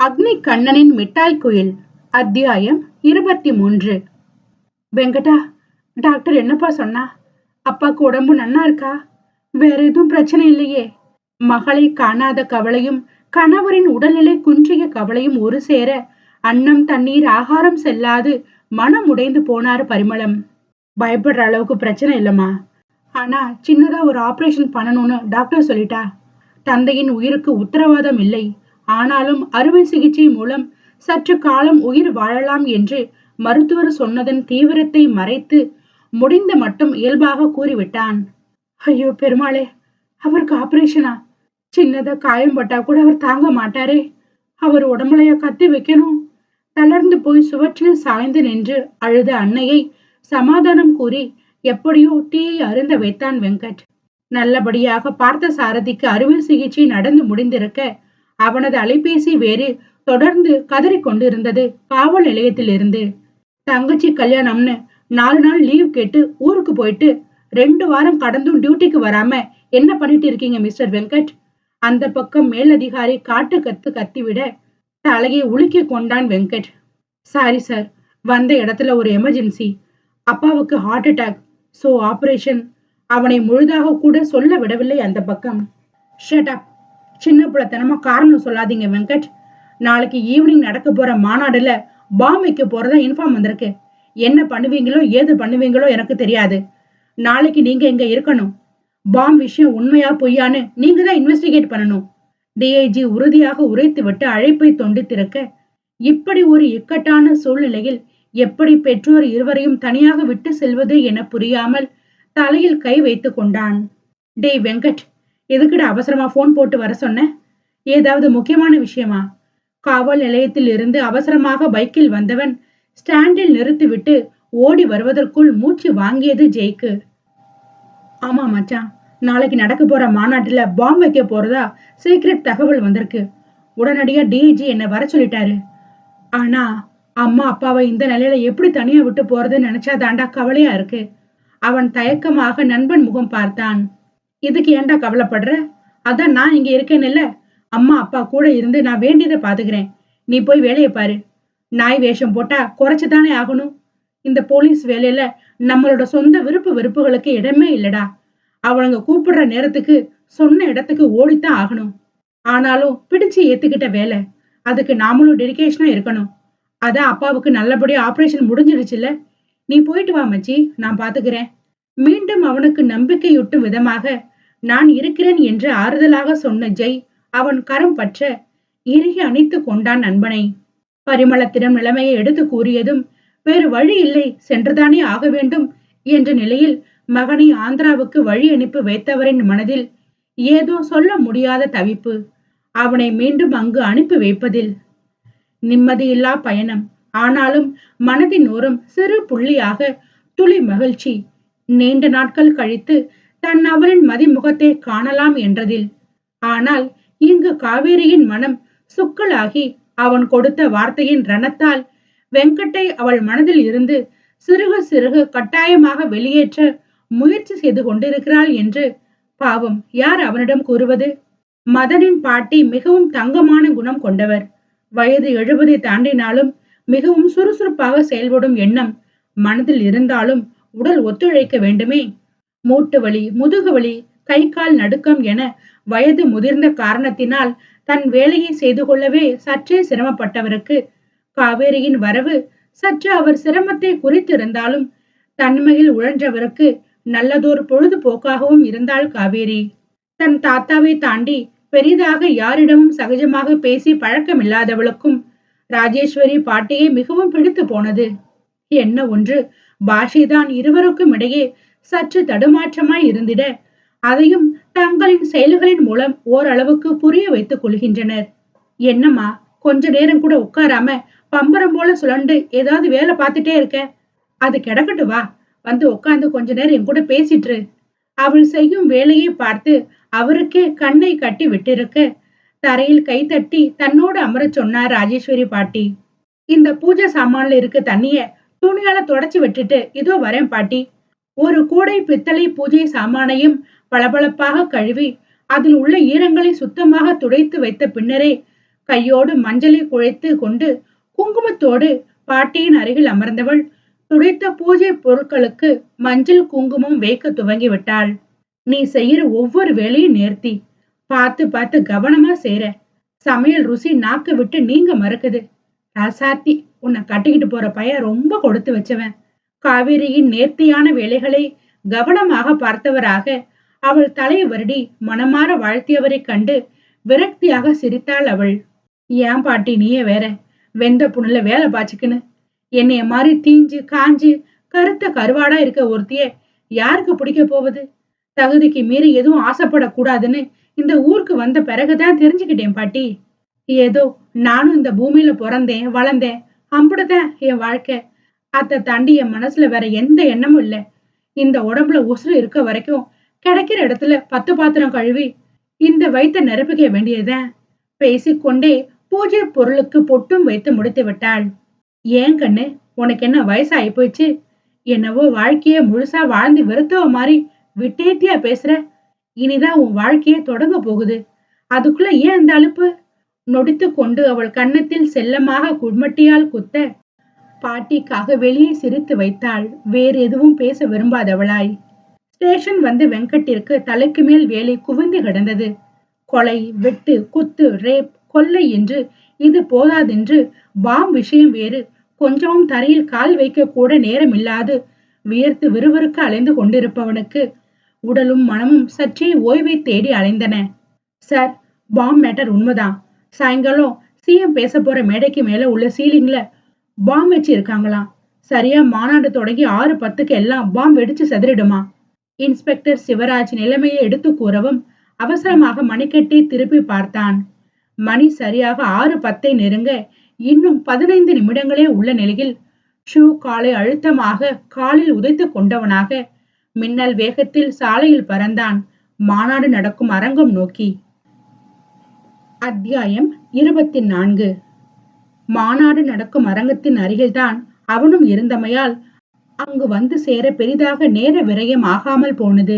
அக்னி கண்ணனின் மிட்டாய் குயில். அத்தியாயம் 23. வெங்கடா, டாக்டர் என்னப்பா சொன்னா? அப்பாக்கு உடம்பு நன்னா இருக்கா? வேற எதுவும் பிரச்சனை இல்லையே? மகளை காணாத கவலையும் கணவரின் உடல்நிலை குன்றிய கவலையும் ஒரு சேர அன்னம் தண்ணீர் ஆகாரம் செல்லாது மனம் உடைந்து போனாரு பரிமளம். பயப்படுற அளவுக்கு பிரச்சனை இல்லம்மா, ஆனா சின்னதா ஒரு ஆபரேஷன் பண்ணணும்னு டாக்டர் சொல்லிட்டா. தந்தையின் உயிருக்கு உத்தரவாதம் இல்லை, ஆனாலும் அறுவை சிகிச்சை மூலம் சற்று காலம் உயிர் வாழலாம் என்று மருத்துவர் சொன்னதன் தீவிரத்தை மறைத்து முடிந்த மட்டும் இயல்பாக கூறிவிட்டான். ஐயோ பெருமாளே, அவருக்கு ஆபரேஷனா? சின்னதா காயம் பட்டா கூட அவர் தாங்க மாட்டாரே. அவர் உடம்புலைய கத்தி வைக்கணும். தளர்ந்து போய் சுவற்றில் சாய்ந்து நின்று அழுத அன்னையை சமாதானம் கூறி எப்படியோ டீயை அருந்த வைத்தான் வெங்கட். நல்லபடியாக பார்த்த சாரதிக்கு அறுவை சிகிச்சை நடந்து முடிந்திருக்க அவனது அலைபேசி வேறு தொடர்ந்து கதறி கொண்டிருந்தது. காவல் நிலையத்தில் இருந்து தங்கச்சி கல்யாணம்னு 4 நாள் லீவ் கேட்டு ஊருக்கு போயிட்டு 2 வாரம் கடந்தும் டியூட்டிக்கு வராம என்ன பண்ணிட்டு இருக்கீங்க மிஸ்டர் வெங்கட்? அந்த பக்கம் மேலதிகாரி காட்டு கத்து கத்திவிட தலையை உலுக்கி கொண்டான் வெங்கட். சாரி சார், வந்த இடத்துல ஒரு எமர்ஜென்சி. அப்பாவுக்கு ஹார்ட் அட்டாக், சோ ஆபரேஷன். அவனை முழுதாக கூட சொல்ல விடவில்லை அந்த பக்கம். ஷட் அப், சின்ன பிள்ளைத்தனமா காரணம் சொல்லாதீங்க வெங்கட். நாளைக்கு ஈவினிங் நடக்க போற மாநாடுல பாம் வைக்க போறதா இன்ஃபார்ம் வந்திருக்கு. என்ன பண்ணுவீங்களோ ஏது பண்ணுவீங்களோ எனக்கு தெரியாது. நாளைக்கு நீங்க இங்க இருக்கணும். பாம் விஷயம் உண்மையா பொய்யான்னு நீங்க தான் இன்வெஸ்டிகேட் பண்ணணும். டிஐஜி உறுதியாக உரைத்து விட்டு அழைப்பை தொண்டித்திருக்க இப்படி ஒரு இக்கட்டான சூழ்நிலையில் எப்படி பெற்றோர் இருவரையும் தனியாக விட்டு செல்வது என புரியாமல் தலையில் கை வைத்து கொண்டான். டேய் வெங்கட், எதுக்குடா அவசரமா போன் போட்டு வர சொன்ன? ஏதாவது முக்கியமான விஷயமா? காவல் நிலையத்தில் இருந்து அவசரமாக பைக்கில் வந்தவன் ஸ்டாண்டில் நிறுத்திவிட்டு ஓடி வருவதற்குள் மூச்சு வாங்கியது ஜெய்க்கு. ஆமா மச்சான், நாளைக்கு நடக்க போற மாநாட்டுல பாம் வைக்க போறதா சீக்ரெட் தகவல் வந்திருக்கு. உடனடியா டிஐஜி என்ன வர சொல்லிட்டாரு. ஆனா அம்மா அப்பாவை இந்த நிலையில எப்படி தனியா விட்டு போறதுன்னு நினைச்சா தாண்டா கவலையா இருக்கு. அவன் தயக்கமாக நண்பன் முகம் பார்த்தான். இதுக்கு ஏன்டா கவலைப்படுற? அதான் நான் இங்க இருக்கேன்ல. அம்மா அப்பா கூட இருந்து நான் வேண்டியதை பாத்துக்கிறேன். நீ போய் வேலையை பாரு. நாய் வேஷம் போட்டா குறைச்சுதானே ஆகணும். இந்த போலீஸ் வேலையில நம்மளோட சொந்த விருப்பு வெறுப்புகளுக்கு இடமே இல்லடா. அவனுங்க கூப்பிடுற நேரத்துக்கு சொன்ன இடத்துக்கு ஓடித்தான் ஆகணும். ஆனாலும் பிடிச்சு ஏத்துக்கிட்ட வேலை, அதுக்கு நாமளும் டெடிகேஷனா இருக்கணும். அதான் அப்பாவுக்கு நல்லபடியா ஆபரேஷன் முடிஞ்சிடுச்சுல்ல. நீ போயிட்டு வா மச்சி, நான் பாத்துக்கிறேன். மீண்டும் அவனுக்கு நம்பிக்கையூட்டும் விதமாக நான் இருக்கிறேன் என்று ஆறுதலாக சொன்ன ஜெய் அவன் கரம் பற்ற இறுகி அணைத்து கொண்டான் நண்பனை. பரிமளத்திடம் நிலைமையை எடுத்து கூறியதும் வேறு வழி இல்லை, சென்றுதானே ஆக வேண்டும் என்ற நிலையில் மகனை ஆந்திராவுக்கு வழி அனுப்பி வைத்தவரின் மனதில் ஏதோ சொல்ல முடியாத தவிப்பு. அவனை மீண்டும் அங்கு அனுப்பி வைப்பதில் நிம்மதியில்லா பயணம். ஆனாலும் மனதின் ஓரம் சிறு புள்ளியாக துளி மகிழ்ச்சி. நீண்ட நாட்கள் கழித்து தன் அவளின் மதிமுகத்தை காணலாம் என்றதில். ஆனால் இங்கு காவேரியின் மனம் சுக்கலாகி அவன் கொடுத்த வார்த்தையின் ரணத்தால் வெங்கட்டை அவள் மனதில் இருந்து சிறுக சிறுக கட்டாயமாக வெளியேற்ற முயற்சி செய்து கொண்டிருக்கிறாள் என்று பாவம் யார் அவனிடம் கூறுவது? மதனின் பாட்டி மிகவும் தங்கமான குணம் கொண்டவர். வயது 70 தாண்டினாலும் மிகவும் சுறுசுறுப்பாக செயல்படும் எண்ணம் மனதில் இருந்தாலும் உடல் ஒத்துழைக்க வேண்டுமே. மூட்டு வலி, முதுகு வலி, கை கால் நடுக்கம் என வயது முதிர்ந்த காரணத்தினால் தன் வேலையை செய்து கொள்ளவே சற்றே சிரமப்பட்டவருக்கு காவேரியின் வரவு சற்று அவர் சிரமத்தை குறித்திருந்தாலும் தன்மையில் உழன்றவருக்கு நல்லதோர் பொழுதுபோக்காகவும் இருந்தாள் காவேரி. தன் தாத்தாவை தாண்டி பெரிதாக யாரிடமும் சகஜமாக பேசி பழக்கமில்லாதவளுக்கும் ராஜேஸ்வரி பாட்டியை மிகவும் பிடித்து போனது. என்ன ஒன்று, பாஷைதான் இருவருக்கும் இடையே சற்று தடுமாற்றமாய் இருந்திட அதையும் தங்களின் செயல்களின் மூலம் ஓரளவுக்கு புரிய வைத்துக் கொள்கின்றனர். என்னம்மா, கொஞ்ச நேரம் கூட உட்காராம பம்பரம் போல சுழண்டு ஏதாவது வேலை பார்த்துட்டே இருக்க? அது கிடக்கட்டு, வா, வந்து உட்கார்ந்து கொஞ்ச நேரம் என் கூட பேசிட்டு. அவள் செய்யும் வேலையை பார்த்து அவருக்கே கண்ணை கட்டி விட்டிருக்க தரையில் கை தட்டி தன்னோடு அமரச் சொன்னார் ராஜேஸ்வரி பாட்டி. இந்த பூஜை சாமான்ல இருக்க தண்ணிய துணியால தொடச்சு விட்டுட்டு இதோ வரேன் பாட்டி. ஒரு கூடை பித்தளை பூஜை சாமானையும் பளபளப்பாக கழுவி அதில் உள்ள ஈரங்களை சுத்தமாக துடைத்து வைத்த பின்னரே கையோடு மஞ்சளை குழைத்து கொண்டு குங்குமத்தோடு பாட்டியின் அருகில் அமர்ந்தவள் துடைத்த பூஜை பொருட்களுக்கு மஞ்சள் குங்குமம் வைக்க துவங்கி விட்டாள். நீ செய்யற ஒவ்வொரு வேலையும் நேர்த்தி, பார்த்து பார்த்து கவனமா செய்யற. சமையல் ருசி நாக்கு விட்டு நீங்க மறக்குது. ராசாத்தி, உன்னை கட்டிக்கிட்டு போற பையன் ரொம்ப கொடுத்து வச்சவன். காவேரியின் நேர்த்தியான வேலைகளை கவனமாக பார்த்தவராக அவள் தலை வருடி மனமாற வாழ்த்தியவரை கண்டு விரக்தியாக சிரித்தாள் அவள். ஏன் பாட்டி, நீயே வேற வெந்த புண்ணுல வேலை பாய்ச்சிக்கின்னு என்னைய மாதிரி தீஞ்சு காஞ்சு கருத்த கருவாடா இருக்க ஒருத்திய யாருக்கு பிடிக்க போகுது? தகுதிக்கு மீறி எதுவும் ஆசைப்படக்கூடாதுன்னு இந்த ஊருக்கு வந்த பிறகுதான் தெரிஞ்சுக்கிட்டேன் பாட்டி. ஏதோ நானும் இந்த பூமியில பிறந்தேன் வளர்ந்தேன், அம்புடுதான் என் வாழ்க்கை. அத தாண்டி என் மனசுல வேற எந்த எண்ணமும் இல்ல. இந்த உடம்புல உசுறு இருக்க வரைக்கும் கிடைக்கிற இடத்துல 10 பாத்திரம் கழுவி இந்த வயிற்ற நிரப்பிக்க வேண்டியதுதான். பேசிக்கொண்டே பூஜை பொருளுக்கு பொட்டும் வைத்து முடித்து விட்டாள். ஏன் கண்ணு, உனக்கு என்ன வயசாகி போயிச்சு? என்னவோ வாழ்க்கைய முழுசா வாழ்ந்து வெறுத்தவ மாதிரி விட்டேத்தியா பேசுற? இனிதான் உன் வாழ்க்கையே தொடங்க போகுது, அதுக்குள்ள ஏன் இந்த அலுப்பு? நொடித்து கொண்டு அவள் கன்னத்தில் செல்லமாக குட்மட்டியால் குத்த பாட்டிக்காக வெளியே சிரித்து வைத்தாள். வேறு எதுவும் பேச விரும்பாதவளாய். ஸ்டேஷன் வந்து வெங்கட்டிற்கு தலைக்கு மேல் வேலை குவிந்து கிடந்தது. கொலை, வெட்டு, குத்து, ரேப், கொள்ளை என்று இது போதாதென்று பாம் விஷயம் வேறு. கொஞ்சமும் தரையில் கால் வைக்க கூட நேரம் இல்லாது வியர்த்து விறுவிறுக்க அலைந்து கொண்டிருப்பவனுக்கு உடலும் மனமும் சற்றே ஓய்வை தேடி அலைந்தன. சார், பாம் மேட்டர் உண்மைதான். சாயங்காலம் சிஎம் பேச போற மேடைக்கு மேல உள்ள சீலிங்ல பாம் வச்சு இருக்காங்களாம். சரியா மாநாடு தொடங்கி 6:10க்கு எல்லாம் பாம் வெடிச்சு செதறிடுமா? இன்ஸ்பெக்டர் சிவராஜ் நிலைமையை எடுத்து கூறவும் அவசரமாக மணிக்கட்டை திருப்பி பார்த்தான். மணி சரியாக 6:10 நெருங்க இன்னும் 15 நிமிடங்களே உள்ள நிலையில் ஷூ காலை அழுத்தமாக காலில் உதைத்து கொண்டவனாக மின்னல் வேகத்தில் சாலையில் பறந்தான் மாநாடு நடக்கும் அரங்கம் நோக்கி. அத்தியாயம் 24. மாநாடு நடக்கும் அரங்கத்தின் அருகில்தான் அவனும் இருந்தமையால் அங்கு வந்து சேர பெரிதாக நேர விரயம் ஆகாமல் போனது.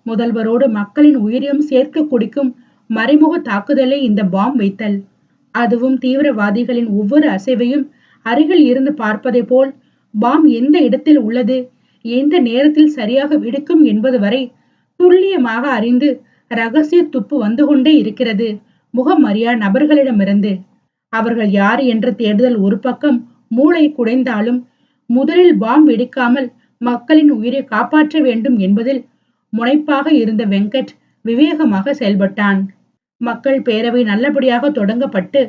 முதல்வரோடு மக்களின் உயிரையும் சேர்த்து குடிக்கும் மறைமுக தாக்குதலை இந்த பாம் வைத்தல். அதுவும் தீவிரவாதிகளின் ஒவ்வொரு அசைவையும் அருகில் இருந்து பார்ப்பதை போல் பாம் எந்த இடத்தில் உள்ளது, எந்த நேரத்தில் சரியாக வெடிக்கும் என்பது வரை துல்லியமாக அறிந்து ரகசிய துப்பு வந்து கொண்டே இருக்கிறது முகமறியா நபர்களிடமிருந்து. அவர்கள் யார் என்ற தேடுதல் ஒரு பக்கம் மூளை குடைந்தாலும் முதலில் பாம் வெடிக்காமல் மக்களின் உயிரை காப்பாற்ற வேண்டும் என்பதில் முனைப்பாக இருந்த வெங்கட் விவேகமாக செயல்பட்டான். மக்கள் பேரவை நல்லபடியாக தொடங்கப்பட்டு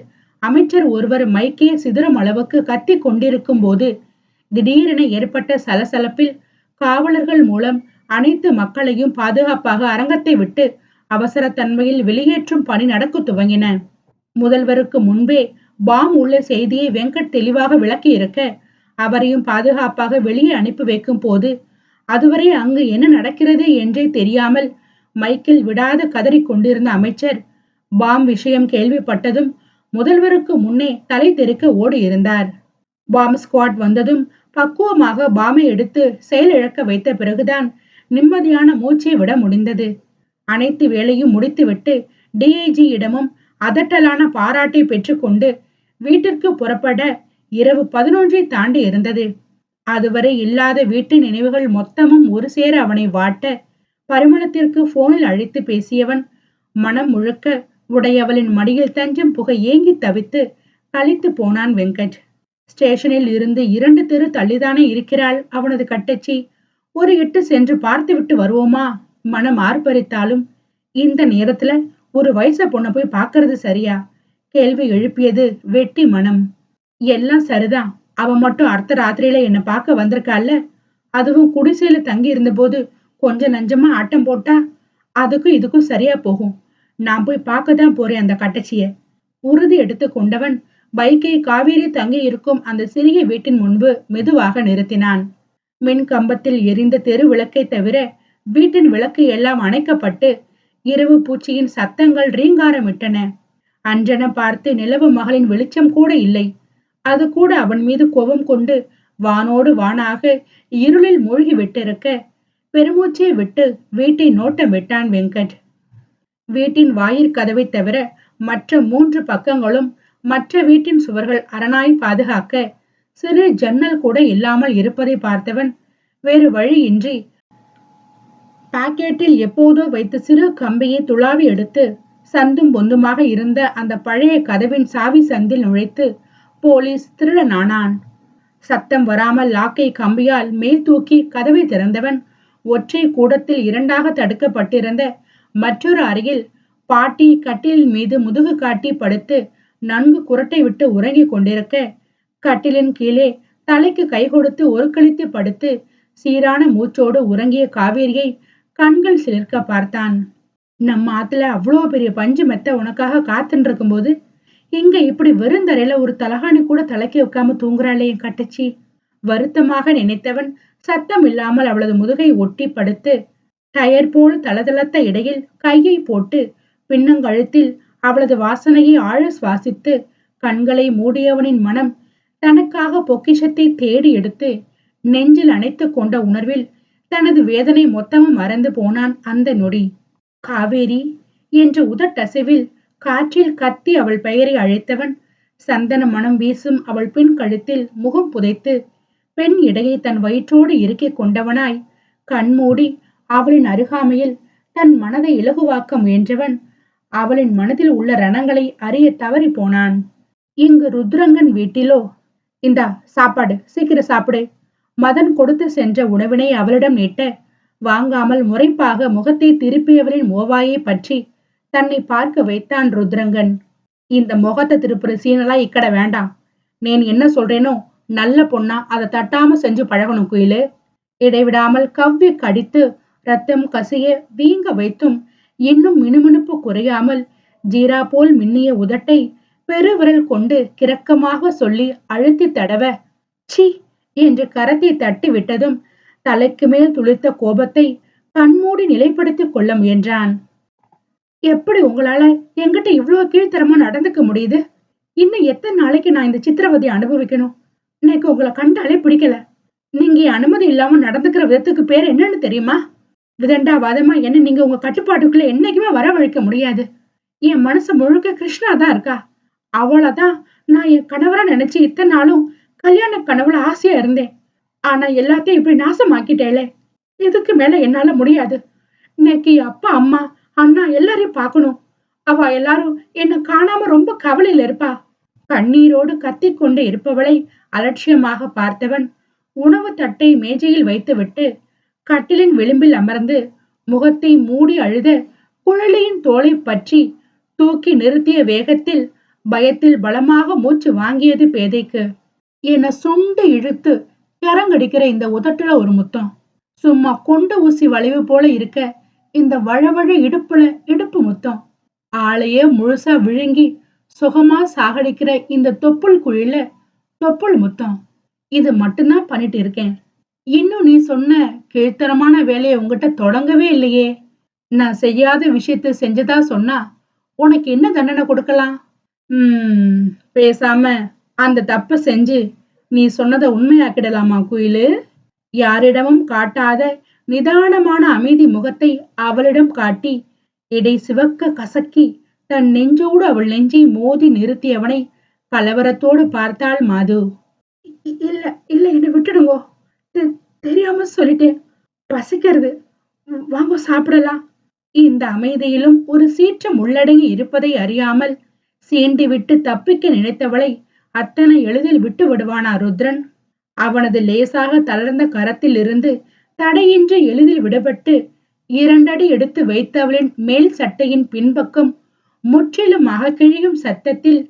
அமைச்சர் ஒருவர் மைக்கே சிதறும் அளவுக்கு கத்தி கொண்டிருக்கும் போது திடீரென ஏற்பட்ட சலசலப்பில் காவலர்கள் மூலம் அனைத்து மக்களையும் பாதுகாப்பாக அரங்கத்தை விட்டு அவசர தன்மையில் வெளியேற்றும் பணி நடக்க துவங்கின. முதல்வருக்கு முன்பே பாம் உள்ள செய்தியை வெங்கட் தெளிவாக விளக்கி இருக்க அவரையும் பாதுகாப்பாக வெளியே அனுப்பி வைக்கும் போது அதுவரை அங்கு என்ன நடக்கிறது என்றே தெரியாமல் மைக்கில் விடாது கதறி கொண்டிருந்த அமைச்சர் பாம் விஷயம் கேள்விப்பட்டதும் முதல்வருக்கு முன்னே தலை தெறிக்க ஓடி இருந்தார். பாம் ஸ்குவாட் வந்ததும் பக்குவமாக பாமை எடுத்து செயலிழக்க வைத்த பிறகுதான் நிம்மதியான மூச்சை விட முடிந்தது. அனைத்து வேலையும் முடித்துவிட்டு டிஐஜி இடமும் அதட்டலான பாராட்டை பெற்றுக்கொண்டு வீட்டிற்கு புறப்பட இரவு 11 தாண்டி இருந்தது. அதுவரை இல்லாத வீட்டு நினைவுகள் மொத்தமும் ஒரு சேர அவனை வாட்ட பரிமளத்திற்கு போனில் அழைத்து பேசியவன் மனம் முழுக்க உடையவளின் மடியில் தஞ்சம் புகை ஏங்கி தவித்து கழித்து போனான் வெங்கட். ஸ்டேஷனில் இருந்து 2 தெரு தள்ளிதானே இருக்கிறாள் அவனது கட்டச்சி. ஒரு எட்டு சென்று பார்த்துவிட்டு வருவோமா? மனம் ஆர்ப்பரித்தாலும் இந்த நேரத்துல ஒரு வயசு பொண்ணை போய் பார்க்கறது சரியா? கேள்வி எழுப்பியது வெட்டி மனம். எல்லாம் சரிதான், அவ மட்டும் அர்த்த ராத்திரியில என்ன பார்க்க வந்திருக்கால, அதுவும் குடிசையில தங்கி இருந்த போது கொஞ்சம் நஞ்சமா ஆட்டம் போட்டா அதுக்கும் இதுக்கும் சரியா போகும். நான் போய் பார்க்கத்தான் போறேன் அந்த கட்டச்சிய. உறுதி எடுத்து கொண்டவன் பைக்கை காவேரி தங்கி இருக்கும் அந்த சிறிய வீட்டின் முன்பு மெதுவாக நிறுத்தினான். மின் கம்பத்தில் எரிந்த தெரு விளக்கை தவிர வீட்டின் விளக்கு எல்லாம் அணைக்கப்பட்டு இரவு பூச்சியின் சத்தங்கள் ரீங்காரமிட்டன. அன்றென பார்த்து நிலவு மகளின் வெளிச்சம் கூட இல்லை. அது கூட அவன் மீது கோபம் கொண்டு வானோடு வானாக இருளில் மூழ்கி விட்டிருக்க பெருமூச்சை விட்டு வீட்டை நோட்டம் விட்டான் வெங்கட். வீட்டின் வாயிற் கதவை தவிர மற்ற 3 பக்கங்களும் மற்ற வீட்டின் சுவர்கள் அரணாய் பாதுகாக்க சிறு ஜன்னல் கூட இல்லாமல் இருப்பதை பார்த்தவன் வேறு வழியின்றி பாக்கெட்டில் எப்போதோ வைத்து சிறு கம்பியை துளாவி எடுத்து சந்தும் பொந்துமாக இருந்த அந்த பழைய கதவின் சாவி சந்தில் நுழைத்து போலீஸ் திருடனானான். சத்தம் வராமல் லாக்கை கம்பியால் மேல் தூக்கி கதவை திறந்தவன் ஒற்றை கூடத்தில் 2ஆக தடுக்கப்பட்டிருந்த மற்றொரு அறையில் பாட்டி கட்டிலின் மீது முதுகு காட்டி படுத்து நன்கு குரட்டை விட்டு உறங்கிக் கொண்டிருக்க, கட்டிலின் கீழே தலைக்கு கை கொடுத்து ஒருக்களித்து படுத்து சீரான மூச்சோடு உறங்கிய காவேரியை கண்கள் சிலிர்க்க பார்த்தான். நம்ம ஆத்துல அவ்வளோ பெரிய பஞ்சு மெத்த உனக்காக காத்துன்னு இருக்கும் போது இங்க இப்படி வெறுந்தரையில ஒரு தலகாணி கூட தலைக்கு வைக்காம தூங்குறாளே என் கட்டச்சி. வருத்தமாக நினைத்தவன் சத்தம் இல்லாமல் அவளது முதுகை ஒட்டி படுத்து டயர் போல் தளதளத்த இடையில் கையை போட்டு பின்னங்கழுத்தில் அவளது வாசனையை ஆழ சுவாசித்து கண்களை மூடியவனின் மனம் தனக்காக பொக்கிஷத்தை தேடி எடுத்து நெஞ்சில் அணைத்து கொண்ட உணர்வில் தனது வேதனை மொத்தமும் மறந்து போனான் அந்த நொடி. காவேரி என்ற உதட்டசைவில் காற்றில் கத்தி அவள் பெயரை அழைத்தவன் சந்தன மனம் வீசும் அவள் பின் கழுத்தில் முகம் புதைத்து பெண் இடையை தன் வயிற்றோடு இறுக்கிக் கொண்டவனாய் கண்மூடி அவளின் அருகாமையில் தன் மனதை இலகுவாக்க முயன்றவன் அவளின் மனதில் உள்ள ரணங்களை அறிய தவறி போனான். இங்கு ருத்ரங்கன் வீட்டிலோ இந்தா சாப்பாடு, சீக்கிரம் சாப்பிடு. மதன் கொடுத்து சென்ற உணவினை அவளிடம் நீட்ட வாங்காமல் முறைப்பாக முகத்தை திருப்பியவளின் மோவாயை பற்றி தன்னை பார்க்க வைத்தான் ருத்ரங்கன். இந்த முகத்தை திருப்புற சீனெல்லாம் இக்கட வேண்டாம். நான் என்ன சொல்றேனோ நல்ல பொண்ணா அதை தட்டாம செஞ்சு பழகணும் குயிலு. இடைவிடாமல் கவ்வி கடித்து ரத்தம் கசிய வீங்க வைத்தும் இன்னும் மினுமினுப்பு குறையாமல் ஜீரா போல் மின்னிய உதட்டை பெருவிரல் கொண்டு கிரக்கமாக சொல்லி அழுத்தி தடவ சி என்று கரத்தை தட்டி விட்டதும் தலைக்கு மேல் துளிர்த்த கோபத்தை கண்மூடி நிலைப்படுத்திக் கொள்ள முயன்றான். எப்படி உங்களால என்கிட்ட இவ்வளவு கீழ்த்தரமா நடந்துக்க முடியுது? இன்னும் எத்தனை நாளைக்கு நான் இந்த சித்திரவதையை அனுபவிக்கணும்? எனக்கு உங்களை கண்டாலே பிடிக்கல. நீங்க அனுமதி இல்லாம நடந்துக்கிற விதத்துக்கு பேர் என்னன்னு தெரியுமா? விதண்டாவாதமா என்ன நீங்க உங்க கட்டுப்பாட்டுக்குள்ள என்னைக்குமே வரவழைக்க முடியாது. என் மனசு முழுக்க கிருஷ்ணா தான் இருக்கா. அவளதான் நான் என் கணவரா நினைச்சு இத்தனை நாளும் கல்யாண கனவுல ஆசையா இருந்தேன். ஆனா எல்லாத்தையும் இப்படி நாசமாக்கிட்டேலே. இதுக்கு மேல என்னால முடியாது. இன்னைக்கு அப்பா அம்மா அண்ணா எல்லாரையும் பார்க்கணும். அவ எல்லாரும் என்ன காணாம ரொம்ப கவலையில இருப்பா. கண்ணீரோடு கத்திக்கொண்டு இருப்பவளை அலட்சியமாக பார்த்தவன் உணவு தட்டை மேஜையில் வைத்துவிட்டு கட்டிலின் விளிம்பில் அமர்ந்து முகத்தை மூடி அழுத குழலியின் தோலை பற்றி தூக்கி நிறுத்திய வேகத்தில் பயத்தில் பலமாக மூச்சு வாங்கியது பேதைக்கு. என சுண்டு இழுத்து கரங்கடிக்கிற இந்த உதட்டுல ஒரு முத்தம். சும்மா கொண்டு ஊசி வளைவு போல இருக்க இந்த வழவழ இடுப்பு முத்தம். ஆளையே முழுசா விழுங்கி சுகமா சாகடிக்கிற இந்த தொப்புள் குழியில தொப்புள் முத்தம். இது மட்டும்தான் பண்ணிட்டு இருக்கேன். இன்னும் நீ சொன்ன கீழ்த்தரமான வேலையை உங்ககிட்ட தொடங்கவே இல்லையே. நான் செய்யாத விஷயத்த செஞ்சதா சொன்னா உனக்கு என்ன தண்டனை கொடுக்கலாம்? பேசாம அந்த தப்ப செஞ்சு நீ சொன்னதை உண்மையாக்கிடலாமா குயிலு? யாரிடமும் காட்டாத நிதானமான அமைதி முகத்தை அவளிடம் காட்டி இடை சிவக்க கசக்கி தன் நெஞ்சோடு அவள் நெஞ்சை மோதி நிறுத்தியவனை கலவரத்தோடு பார்த்தாள் மாது. இல்ல இல்ல என்ன விட்டுடுங்கோ. தெரியாம சொல்லிட்டேன். பசிக்கிறது, வாங்க சாப்பிடலாம். இந்த அமைதியிலும் ஒரு சீற்றம் உள்ளடங்கி இருப்பதை அறியாமல் சீண்டி விட்டு தப்பிக்க நினைத்தவளை அத்தனை எளிதில் விட்டு விடுவானா ருத்ரன்? அவனது லேசாக தளர்ந்த கரத்தில் இருந்து தடையின்றி எளிதில் விடுபட்டு 2 அடி எடுத்து வைத்தவளின் மேல் சட்டையின் பின்பக்கம் முற்றிலுமாக கிழியும் சத்தத்தில்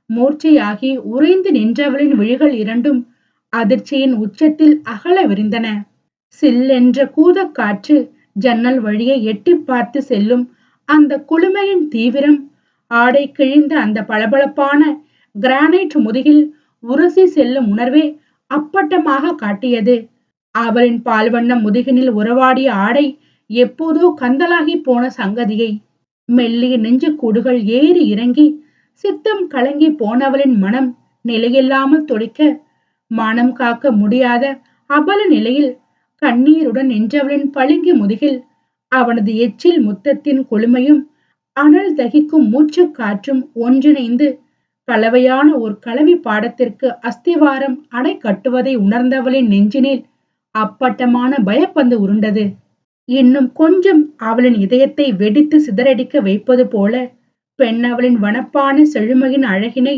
மூர்ச்சையாகி உறைந்து நின்றவளின் விழிகள் 2ம் அதிர்ச்சியின் உச்சத்தில் அகல விரிந்தன. சில்லென்ற கூதக்காற்று ஜன்னல் வழியை எட்டி பார்த்து செல்லும் அந்த குளுமையின் தீவிரம் ஆடை கிழிந்த அந்த பளபளப்பான கிரானைட் முதுகில் உரசி செல்லும் உணர்வே அப்பட்டமாக காட்டியது. அவளின் பால்வண்ண முதுகினில் உறவாடிய ஆடை எப்போதோ கந்தலாகி போன சங்கதியை. மெல்லிய நெஞ்சு கூடுகள் ஏறி இறங்கி சித்தம் கலங்கி போனவளின் மனம் நிலையில்லாமல் துடிக்க மானம் காக்க முடியாத அபல நிலையில் கண்ணீருடன் நின்றவளின் பளிங்கு முதுகில் அவனது எச்சில் முத்தத்தின் கொழுமையும் அனல் தகிக்கும் மூச்சு காற்றும் ஒன்றிணைந்து கலவையான ஒரு கலவி பாடத்திற்கு அஸ்திவாரம் அடை கட்டுவதை உணர்ந்தவளின் நெஞ்சினில் அப்பட்டமான பயப்பந்து உருண்டது. இன்னும் கொஞ்சம் அவளின் இதயத்தை வெடித்து சிதறடிக்க வைப்பது போல பெண் அவளின் வனப்பான செழுமையின் அழகினை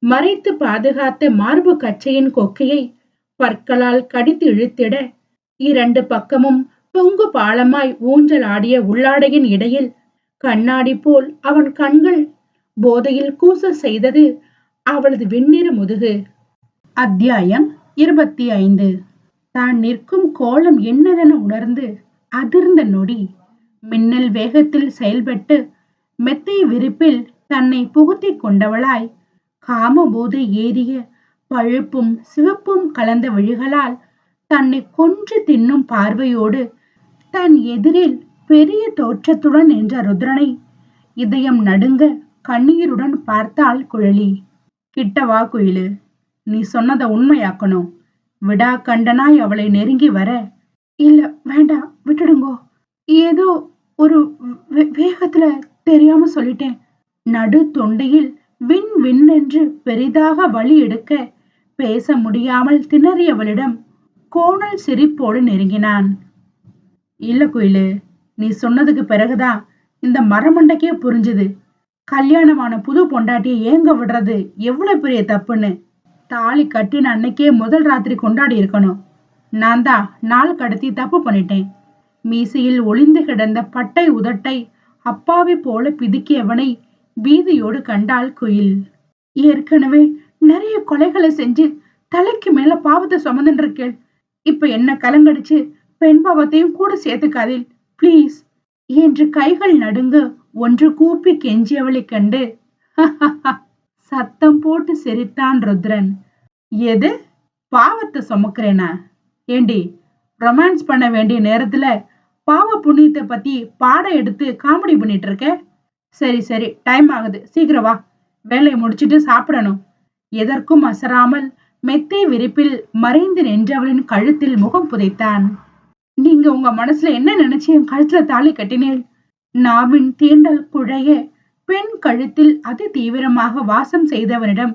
மறைத்து பாதுகாத்த மார்பு கச்சையின் கொக்கையை பற்களால் கடித்து இழுத்திட, இரண்டு பக்கமும் தொங்கு பாலமாய் ஊஞ்சல் ஆடிய உள்ளாடையின் இடையில் கண்ணாடி போல் அவன் கண்கள் போதையில் கூச செய்தது அவளது வெண்ணிற முதுகு. அத்தியாயம் 25. தான் நிற்கும் கோலம் என்னதென உணர்ந்து அதிர்ந்த நொடி மின்னல் வேகத்தில் செயல்பட்டு மெத்தை விரிப்பில் தன்னை புகுத்திக் கொண்டவளாய் காமபோதை ஏறிய பழுப்பும் சிவப்பும் கலந்த விழிகளால் தன்னை கொன்று தின்னும் பார்வையோடு தன் எதிரில் பெரிய தோற்றத்துடன் நின்ற ருத்ரனை இதயம் நடுங்க கண்ணீருடன் பார்த்தாள் குழலி. கிட்ட வா குயிலு, நீ சொன்னதை உண்மையாக்கணும். விடா கண்டனாய் அவளை நெருங்கி வர, இல்ல வேண்டாம் விட்டுடுங்கோ, ஏதோ ஒரு வேகத்துல தெரியாம சொல்லிட்டேன். நடு தொண்டையில் விண் விண்ணென்று பெரிதாக வலி எடுக்க பேச முடியாமல் திணறியவளிடம் கோணல் சிரிப்போடு நெருங்கினான். இல்ல குயிலு, நீ சொன்னதுக்கு பிறகுதான் இந்த மரமண்டைக்கே புரிஞ்சுது கல்யாணமான புது பொண்டாட்டியை ஏங்க விடுறது எவ்வளவு பெரிய தப்புன்னு. தாலி கட்டின அன்னைக்கே முதல் ராத்திரி கொண்டாடி இருக்கணும். நான் தான் நாள் கடத்தி தப்பு பண்ணிட்டேன். மீசையில் ஒளிந்து கிடந்த பட்டை உதட்டை அப்பாவி போல பிதுக்கியவனை பீதியோடு கண்டாள் குயில். ஏற்கனவே நிறைய கொலைகளை செஞ்சு தலைக்கு மேல பாவத்தை சுமந்துட்டு இருக்கேள். இப்ப என்ன கலங்கடிச்சு பெண் பாவத்தையும் கூட சேர்த்துக்காதீள் பிளீஸ் என்று கைகள் நடுங்க ஒன்று கூப்பி கெஞ்சியவளை கண்டு சத்தம் போட்டு சிரித்தான் ருத்ரன். எது பாவத்தை சுமக்கிறேனா? ஏண்டி, ரொமான்ஸ் பண்ண வேண்டிய நேரத்துல பாவ புண்ணியத்தை பத்தி பாடம் எடுத்து காமெடி பண்ணிட்டு இருக்க? சரி சரி, டைம் ஆகுது, சீக்கிரம் வா, வேலையை முடிச்சிட்டு சாப்பிடணும். எதற்கும் அசராமல் மெத்தை விரிப்பில் மறைந்து நின்றவளின் கழுத்தில் முகம் புதைத்தான். நீங்க உங்க மனசுல என்ன நினைச்சு என் கழுத்துல தாலி கட்டினேன்? நாவின் தீண்டல் குழைய பெண் கழுத்தில் அதி தீவிரமாக வாசம் செய்தவனிடம்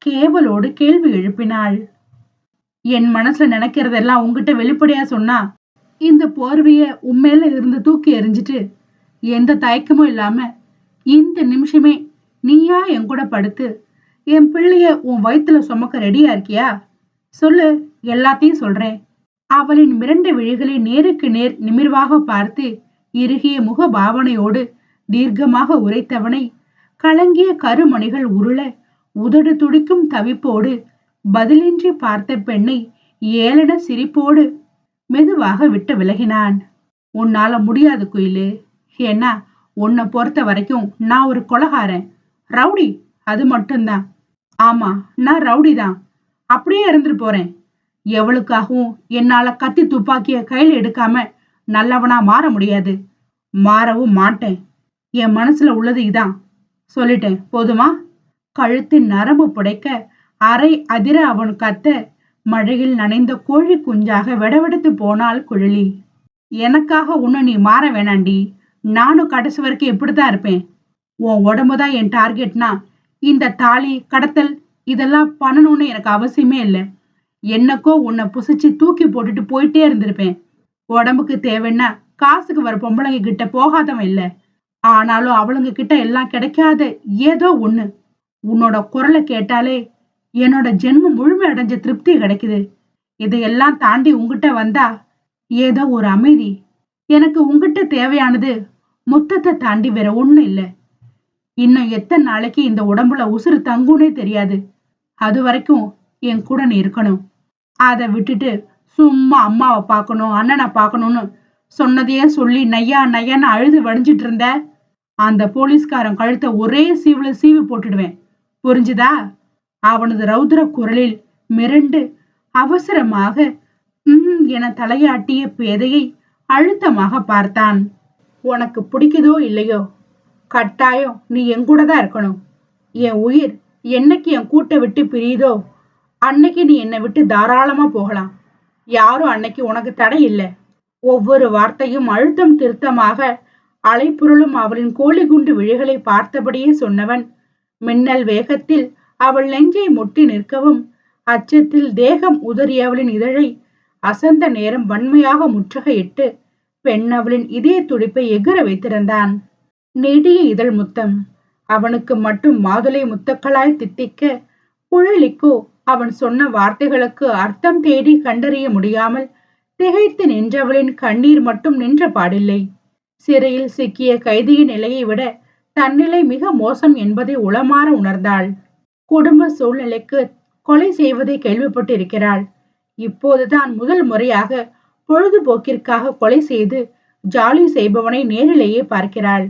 கேவலோடு கேள்வி எழுப்பினாள். என் மனசுல நினைக்கிறதெல்லாம் உங்ககிட்ட வெளிப்படையா சொன்னா இந்த போர்வைய உண்மையில இருந்து தூக்கி எறிஞ்சிட்டு எந்த தயக்கமும் இல்லாம இந்த நிமிஷமே நீயா என் கூட படுத்து என் பிள்ளைய உன் வயிற்றுல சுமக்க ரெடியா இருக்கியா? சொல்லு, எல்லாத்தையும் சொல்றேன். அவளின் மிரண்ட விழிகளை நேருக்கு நேர் நிமிர்வாக பார்த்து இறுகிய முக பாவனையோடு தீர்க்கமாக உரைத்தவனை கலங்கிய கருமணிகள் உருள உதடு துடிக்கும் தவிப்போடு பதிலின்றி பார்த்த பெண்ணை ஏளன சிரிப்போடு மெதுவாக விட்டு விலகினான். உன்னால முடியாது குயிலு. ஏன்னா உன்னை பொறுத்த வரைக்கும் நான் ஒரு கொலகாரன், ரவுடி, அது மட்டும்தான். ஆமா, நான் ரவுடி தான். அப்படியே இருந்துட்டு போறேன். எவளுக்காகவும் என்னால கத்தி துப்பாக்கிய கையில் எடுக்காம நல்லவனா மாற முடியாது. மாறவும் மாட்டேன். என் மனசுல உள்ளது இதான். சொல்லிட்டேன், போதுமா? கழுத்தின் நரம்பு புடைக்க அரை அதிர அவன் கத்த மழையில் நனைந்த கோழி குஞ்சாக வெடவெடுத்து போனாள் குழலி. எனக்காக உன்னை நீ மாற வேணாண்டி. நானும் கடைசி வரைக்கும் எப்படித்தான் இருப்பேன். உன் உடம்புதான் என் டார்கெட்னா இந்த தாலி கடத்தல் இதெல்லாம் பண்ணணும்னு எனக்கு அவசியமே இல்லை. என்னக்கோ உன்னை புசிச்சு தூக்கி போட்டுட்டு போயிட்டே இருந்திருப்பேன். உடம்புக்கு தேவைன்னா காசுக்கு வர பொம்பளைங்க கிட்ட போகாதவன் இல்லை. ஆனாலும் அவளுங்க கிட்ட எல்லாம் கிடைக்காத ஏதோ ஒண்ணு. உன்னோட குரலை கேட்டாலே என்னோட ஜென்மம் முழுமை அடைஞ்ச திருப்தி கிடைக்குது. இதையெல்லாம் தாண்டி உங்ககிட்ட வந்தா ஏதோ ஒரு அமைதி. எனக்கு உங்ககிட்ட தேவையானது முத்தத்தை தாண்டி வேற ஒண்ணு இல்லை. இன்னும் எத்தனை நாளைக்கு இந்த உடம்புல உசுறு தங்குனே தெரியாது. அது வரைக்கும் என் கூட நீ இருக்கணும். அதை விட்டுட்டு சும்மா அம்மாவை பார்க்கணும் அண்ணனை பார்க்கணும்னு சொன்னதையே சொல்லி நையா நையான்னு அழுது வடிஞ்சிட்டு இருந்த அந்த போலீஸ்காரன் கழுத்தை ஒரே சீவுல சீவி போட்டுடுவேன், புரிஞ்சுதா? அவனது ரௌத்ர குரலில் மிரண்டு அவசரமாக என தலையாட்டிய பேதையை அழுத்தமாக பார்த்தான். உனக்கு பிடிக்குதோ இல்லையோ, கட்டாயம் நீ என் கூட தான் இருக்கணும். என் உயிர் என்னைக்கு என் கூட்டை விட்டு பிரியுதோ அன்னைக்கு நீ என்னை விட்டு தாராளமா போகலாம். யாரும் அன்னைக்கு உனக்கு தடை இல்லை. ஒவ்வொரு வார்த்தையும் அழுத்தம் திருத்தமாக அலைப்புரளும் அவளின் கோழி குண்டு விழிகளை பார்த்தபடியே சொன்னவன் மின்னல் வேகத்தில் அவள் நெஞ்சை முட்டி நிற்கவும் அச்சத்தில் தேகம் உதறிய அவளின் இதழை அசந்த நேரம் வன்மையாக முற்றுகையிட்டு பெண் அவளின் இதய துடிப்பை எகிர வைத்திருந்தான். நெடிய இதழ் முத்தம் அவனுக்கு மட்டும் மாதுளை முத்தக்களாய் தித்திக்க, குழலிக்கோ அவன் சொன்ன வார்த்தைகளுக்கு அர்த்தம் தேடி கண்டறிய முடியாமல் திகைத்து நின்றவளின் கண்ணீர் மட்டும் நின்ற பாடில்லை. சிறையில் சிக்கிய கைதியின் நிலையை விட தன்னிலை மிக மோசம் என்பதை உளமாற உணர்ந்தாள். குடும்ப சூழ்நிலைக்கு கொலை செய்வதை கேள்விப்பட்டிருக்கிறாள். இப்போதுதான் முதல் முறையாக பொழுதுபோக்கிற்காக கொலை செய்து ஜாலி செய்பவனை நேரிலேயே பார்க்கிறாள்.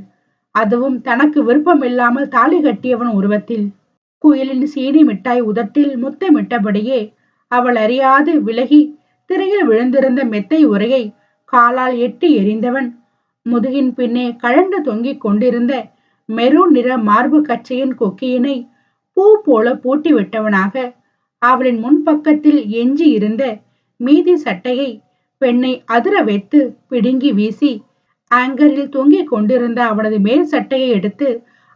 அதுவும் தனக்கு விருப்பமில்லாமல் தாலி கட்டியவன் உருவத்தில். குயிலின் சீனி மிட்டாய் உதட்டில் முத்தமிட்டபடியே அவள் அறியாது விலகி திரையில் விழுந்திருந்த மெத்தை உரையை காலால் எட்டி எறிந்தவன் முதுகின் பின்னே கழண்டு தொங்கிக் கொண்டிருந்த மெரூன் நிற மார்பு கச்சையின் கொக்கியினை பூ போல பூட்டி விட்டவனாக அவளின் முன்பக்கத்தில் எஞ்சி இருந்த மீதி சட்டையை பெண்ணை அதிர வைத்து பிடுங்கி வீசி ஆங்கரில் தொங்கிக் கொண்டிருந்த அவனது மேல் சட்டையை எடுத்து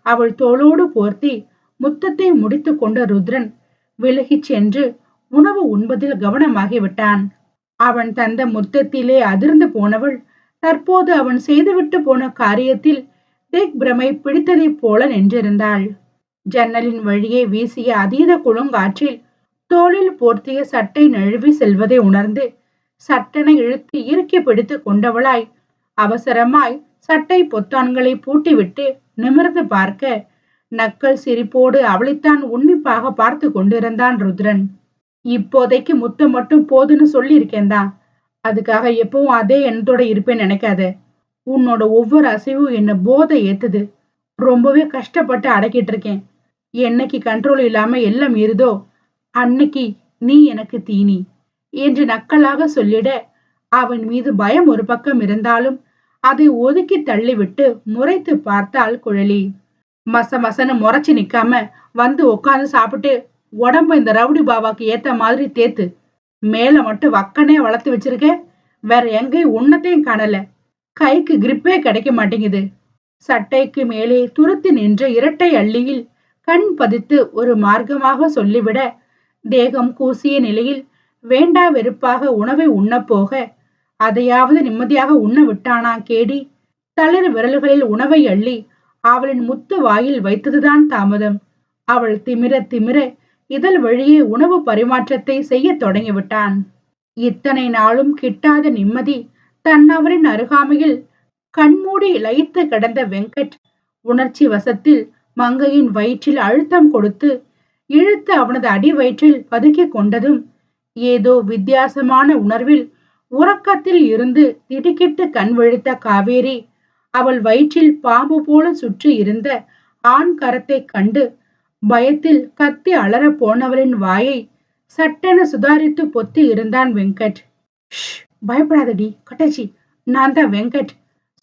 அவள் தோளோடு போர்த்தி முத்தத்தை முடித்து கொண்ட ருத்ரன் விலகிச் சென்று உணவு உண்பதில் கவனமாகிவிட்டான். அவன் தந்த முத்தத்திலே அதிர்ந்து போனவள் தற்போது அவன் செய்துவிட்டு போன காரியத்தில் திக் பிரமை பிடித்ததைப் போல நின்றிருந்தாள். ஜன்னலின் வழியே வீசிய அதீத குழுங்காற்றில் தோளில் போர்த்திய சட்டை நழுவி செல்வதை உணர்ந்து சட்டென இழுத்து இறுக்கி பிடித்து கொண்டவளாய் அவசரமாய் சட்டை பொத்தான்களை பூட்டிவிட்டு நிமிர்ந்து பார்க்க நக்கல் சிரிப்போடு அவளைத்தான் உன்னிப்பாக பார்த்து கொண்டிருந்தான் ருத்ரன். இப்போதைக்கு முத்தம் மட்டும் போதுன்னு சொல்லி இருக்கேன்தான். அதுக்காக எப்பவும் அதே எண்ணத்தோட இருப்பேன்னு நினைக்காத. உன்னோட ஒவ்வொரு அசைவும் என்ன போதை ஏத்துது. ரொம்பவே கஷ்டப்பட்டு அடக்கிட்டு இருக்கேன். என்னைக்கு கண்ட்ரோல் இல்லாம எல்லாம் இருதோ அன்னைக்கு நீ எனக்கு தீனி என்று நக்கலாக சொல்லிட அவன் மீது பயம் ஒரு பக்கம் இருந்தாலும் அதை ஒதுக்கி தள்ளிவிட்டு முறைத்து பார்த்தாள் குழலி. மசமசன்னு முறைச்சு நிக்காம வந்து உட்காந்து சாப்பிட்டு உடம்ப இந்த ரவுடி பாபாக்கு ஏத்த மாதிரி தேத்து. மேல மட்டும் வக்கனே வளர்த்து வச்சிருக்க. வேற எங்கேயும் உன்னத்தையும் காணல. கைக்கு கிரிப்பே கிடைக்க மாட்டேங்குது. சட்டைக்கு மேலே துருத்தி நின்ற இரட்டை அள்ளியில் கண் பதித்து ஒரு மார்க்கமாக சொல்லிவிட தேகம் கூசிய நிலையில் வேண்டா வெறுப்பாக உணவை உண்ணப்போக அதையாவது நிம்மதியாக உண்ண விட்டானா கேடி. தளிர் விரல்களில் உணவை அள்ளி அவளின் முத்து வாயில் வைத்ததுதான் தாமதம். அவள் திமிர திமிர இதழ் வழியே உணவு பரிமாற்றத்தை செய்ய தொடங்கிவிட்டான். இத்தனை நாளும் கிட்டாத நிம்மதி தன்னவரின் அருகாமையில் கண்மூடி லயித்து கிடந்த வெங்கட் உணர்ச்சி வசத்தில் மங்கையின் வயிற்றில் அழுத்தம் கொடுத்து இழுத்து அவனது அடி வயிற்றில் பதுக்கிக் கொண்டதும் ஏதோ வித்தியாசமான உணர்வில் உறக்கத்தில் இருந்து திடுக்கிட்டு கண் விழித்த காவேரி அவள் வயிற்றில் பாம்பு போல சுற்றி இருந்த ஆண் கரத்தை கண்டு பயத்தில் கத்தி அலற போனவளின் வாயை சட்டென சுதாரித்து பொத்தி இருந்தான் வெங்கட். பயப்படாதடி கட்டச்சி, நான் தான் வெங்கட்.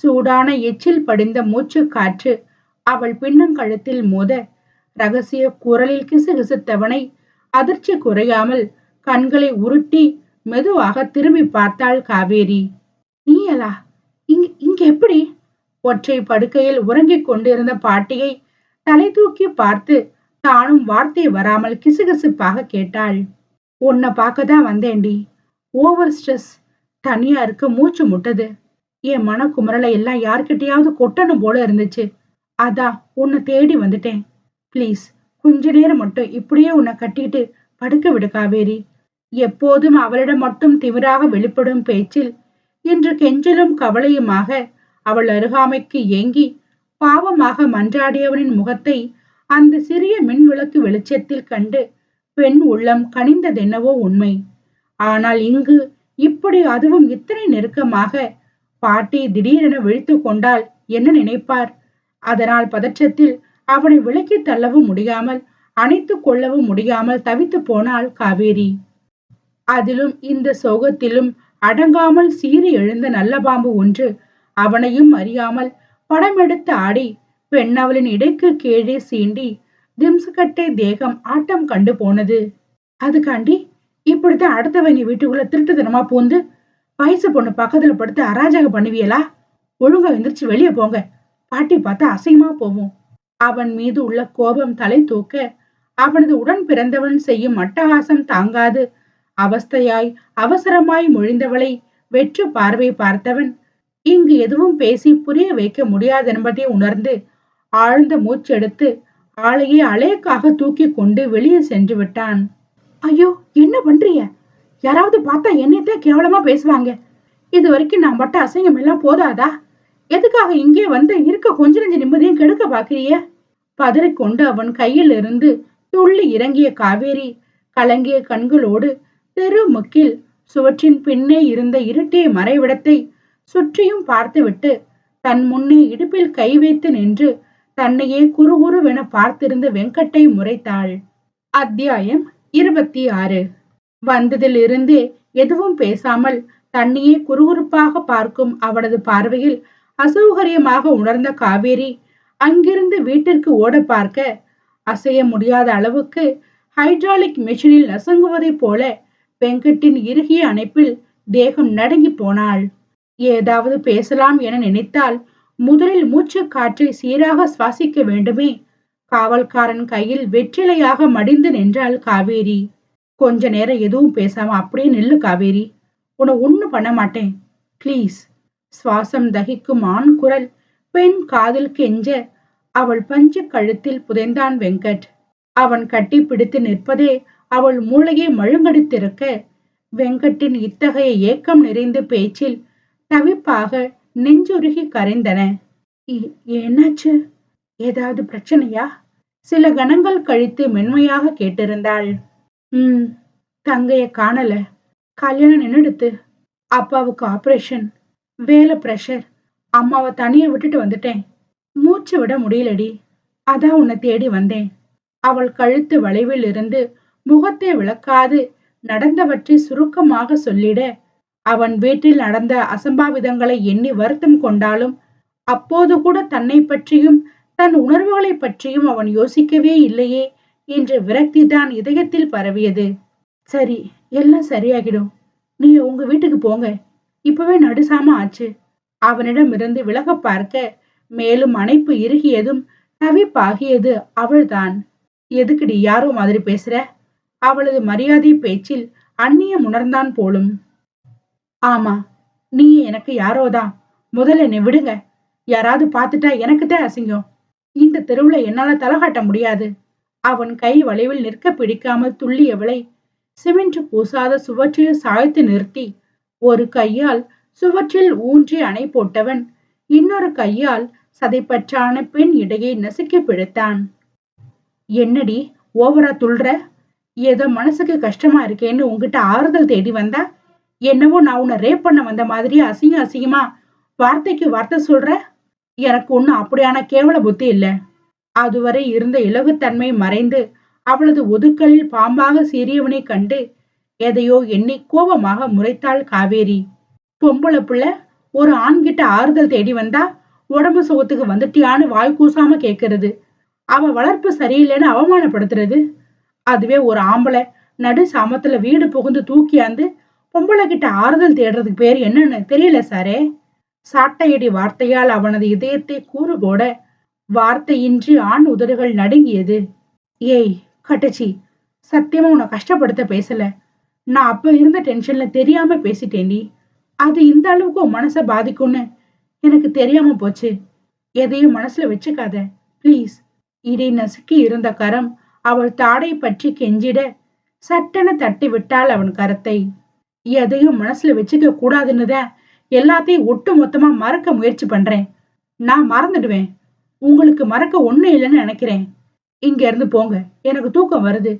சூடான எச்சில் படிந்த மூச்சு காற்று அவள் பின்னங்கழுத்தில் மோத ரகசிய குரலில் கிசுகிசுத்தவனை அதிர்ச்சி குறையாமல் கண்களை உருட்டி மெதுவாக திரும்பி பார்த்தாள் காவேரி. நீயலா? இங்க எப்படி? ஒற்றை படுக்கையில் உறங்கிக் கொண்டிருந்த பாட்டியை தலை தூக்கி பார்த்து தானும் வார்த்தை வராமல் கிசுகிசுப்பாக கேட்டாள். உன்னை பார்க்கதான் வந்தேன்டி. Over stress. தனியா இருக்க மூச்சு முட்டது. என் மனக்குமரலை எல்லாம் யார்கிட்டயாவது கொட்டணும் போல இருந்துச்சு. அதான் உன்னை தேடி வந்துட்டேன். பிளீஸ் கொஞ்ச நேரம் மட்டும் இப்படியே உன்னை கட்டிட்டு படுக்க விடு காவேரி. எப்போதும் அவளிடம் மட்டும் திமிராக வெளிப்படும் பேச்சில் இன்று கெஞ்சலும் கவலையுமாக அவள் அருகாமைக்கு ஏங்கி பாவமாக மன்றாடியவனின் முகத்தை அந்த சிறிய மின் விளக்கு வெளிச்சத்தில் கண்டு பெண் உள்ளம் கனிந்ததென்னவோ உண்மை. ஆனால் இங்கு இப்படி அதுவும் இத்தனை நெருக்கமாக பாட்டி திடீரென விழித்து கொண்டால் என்ன நினைப்பார்? அதனால் பதற்றத்தில் அவனை விலக்கி தள்ளவும் முடியாமல் அணைத்து கொள்ளவும் முடியாமல் தவித்து போனாள் காவேரி. அதிலும் இந்த சோகத்திலும் அடங்காமல் சீறி எழுந்த நல்ல பாம்பு ஒன்று அவனையும் அறியாமல் படமெடுத்து ஆடி பெண்ணவளின் இடைக்கு கீழே சீண்டி திம்சுகட்டை தேகம் ஆட்டம் கண்டு போனது. அதுக்காண்டி இப்படித்தான் அடுத்தவங்க வீட்டுக்குள்ள திருட்டுத்தனமா பூந்து வயசு பொண்ணு பக்கத்துல படுத்து அராஜகம் பண்ணுவியலா? ஒழுங்கா எந்திரிச்சு வெளியே போங்க. பாட்டி பார்த்தா அசிங்கமா போவோம். அவன் மீது உள்ள கோபம் தலை தூக்க அவனது உடன் பிறந்தவன் செய்யும் அட்டகாசம் தாங்காது அவஸ்தையாய் அவசரமாய் மொழிந்தவளை வெற்று பார்வை பார்த்தவன் இங்கு எதுவும் பேசி புரிய வைக்க முடியாதென்பதை உணர்ந்து ஆழ்ந்த மூச்செடுத்து ஆளையே அலேக்காக தூக்கி கொண்டு வெளியே சென்று விட்டான். ஐயோ, என்ன பண்றீங்க? யாராவது பார்த்தா என்னைத்தான் கேவலமா பேசுவாங்க. இது வரைக்கும் நான் பட்ட அசிங்கம் எல்லாம் போதாதா? எதுக்காக இங்கே வந்து இருக்க கொஞ்ச நெஞ்ச நிம்மதியும் கெடுக்க பாக்குறிய? பதறிக்கொண்டு அவன் கையில் இருந்து துள்ளி இறங்கிய காவேரி கலங்கிய கண்களோடு தெரு முக்கில் சுவற்றின் பின்னே இருந்த இருட்டிய மறைவிடத்தை சுற்றியும் பார்த்துவிட்டு தன் முன்னே இடுப்பில் கை வைத்து நின்று தன்னையே குறுகுறுவென பார்த்திருந்த வெங்கட்டை முறைத்தாள். அத்தியாயம் 26. வந்ததில் இருந்தே எதுவும் பேசாமல் தன்னையே குறுகுறுப்பாக பார்க்கும் அவனது பார்வையில் அசௌகரியமாக உணர்ந்த காவேரி அங்கிருந்து வீட்டிற்கு ஓட பார்க்க அசைய முடியாத அளவுக்கு ஹைட்ராலிக் மெஷினில் நசுங்குவதைப் போல வெங்கட்டின் இறுகிய அணைப்பில் தேகம் நடுங்கி போனாள். ஏதாவது பேசலாம் என நினைத்தால் முதலில் மூச்சு காற்றை சீராக சுவாசிக்க வேண்டுமே. காவல்காரன் கையில் வெற்றிலையாக மடிந்து நின்றாள் காவேரி. கொஞ்ச நேரம் எதுவும் பேசாம அப்படியே நில்லு காவேரி, உன்னை ஒண்ணும் பண்ண மாட்டேன் பிளீஸ். சுவாசம் தகிக்கும் ஆண் குரல் பெண் காதில் கெஞ்ச அவள் பஞ்சு கழுத்தில் புதைந்தான் வெங்கட். அவன் கட்டி பிடித்து நிற்பதே அவள் மூளையை மழுங்கடித்திருக்க வெங்கட்டின் இத்தகைய ஏக்கம் நிறைந்த பேச்சில் தவிப்பாக நெஞ்சுருகி கரைந்தன. என்னாச்சு? ஏதாவது பிரச்சனையா? சில கணங்கள் கழித்து மென்மையாக கேட்டிருந்தாள். தங்கைய காணல, கல்யாணம் நின்னுடுத்து, அப்பாவுக்கு ஆபரேஷன், வேலை பிரஷர், அம்மாவை தனியா விட்டுட்டு வந்துட்டேன், மூச்சு விட முடியலடி, அதான் உன்னை தேடி வந்தேன். அவள் கழுத்து வளைவில் இருந்து முகத்தை விளக்காது நடந்தவற்றை சுருக்கமாக சொல்லிட அவன் வீட்டில் நடந்த அசம்பாவிதங்களை எண்ணி வருத்தம் கொண்டாலும் அப்போது கூட தன்னை பற்றியும் தன் உணர்வுகளை பற்றியும் அவன் யோசிக்கவே இல்லையே என்ற விரக்தி தான் இதயத்தில் பரவியது. சரி, எல்லாம் சரியாகிடும், நீ உங்க வீட்டுக்கு போங்க, இப்பவே நடுசாம ஆச்சு. அவனிடம் இருந்து விலக பார்க்க மேலும் அணைப்பு இறுகியதும் தவிப்பாகியது அவள்தான். எதுக்குடி யாரோ மாதிரி பேசுற? அவளது மரியாதை பேச்சில் அந்நியம் உணர்ந்தான் போலும். ஆமா, நீ எனக்கு யாரோதான். முதல்ல என்னை விடுங்க. யாராவது பார்த்துட்டா எனக்குத்தான் அசிங்கம். இந்த தெருவுல என்னால தலகாட்ட முடியாது. அவன் கை வளைவில் நிற்க பிடிக்காமல் துள்ளியவளை சிமெண்ட் பூசாத சுவற்றில் சாய்த்து நிறுத்தி ஒரு கையால் சுவற்றில் ஊன்றி அணை போட்டவன் இன்னொரு கையால் சதைப்பற்றான பெண் இடையை நசுக்கி பிடித்தான். என்னடி ஓவரா துள்ற? ஏதோ மனசுக்கு கஷ்டமா இருக்கேன்னு உங்ககிட்ட ஆறுதல் தேடி வந்தா என்னவோ நான் உன்னை ரேப் பண்ண வந்த மாதிரி அசிங்கமா வார்த்தைக்கு வார்த்தை சொல்ற. எனக்கு ஒண்ணு அப்படியான கேவல புத்தி இல்ல. அதுவரை இருந்த இலகுத்தன்மை மறைந்து அவளது ஒதுக்கலில் பாம்பாக சீரியவனை கண்டு எதையோ எண்ணி கோபமாக முறைத்தாள் காவேரி. பொம்பளை பிள்ளை ஒரு ஆண்கிட்ட ஆறுதல் தேடி வந்தா உடம்பு சுகத்துக்கு வந்துட்டியான்னு வாய் கூசாம கேக்குறது, அவ வளர்ப்பு சரியில்லைன்னு அவமானப்படுத்துறது. அதுவே ஒரு ஆம்பளை நடு சாமத்துல வீடு புகுந்து தூக்கியாந்து பொம்பளை கிட்ட ஆறுதல் தேடுறதுக்கு பேர் என்னன்னு தெரியல சாரே. சாட்டையடி வார்த்தையால் அவனது இதயத்தை கூறு போட வார்த்தையின்றி ஆண் உதடுகள் நடுங்கியது. ஏய் கட்டச்சி, சத்தியமா உன்னை கஷ்டப்படுத்த பேசல. நான் அப்ப இருந்த டென்ஷன்ல தெரியாம பேசிட்டேன்டி. அது இந்த அளவுக்கு உன் மனசை பாதிக்கும்னு எனக்கு தெரியாம போச்சு. எதையும் மனசுல வச்சுக்காத பிளீஸ். இடை நசுக்கி இருந்த கரம் அவள் தாடை பற்றி கெஞ்சிட சட்டென தட்டி விட்டாள் அவன் கரத்தை. எதையும் மனசுல வச்சுக்க கூடாதுன்னுதான் எல்லாத்தையும் ஒட்டு மொத்தமா மறக்க முயற்சி பண்றேன். நான் மறந்துடுவேன். உங்களுக்கு மறக்க ஒண்ணு இல்லைன்னு நினைக்கிறேன். இங்க இருந்து போங்க, எனக்கு தூக்கம் வருது.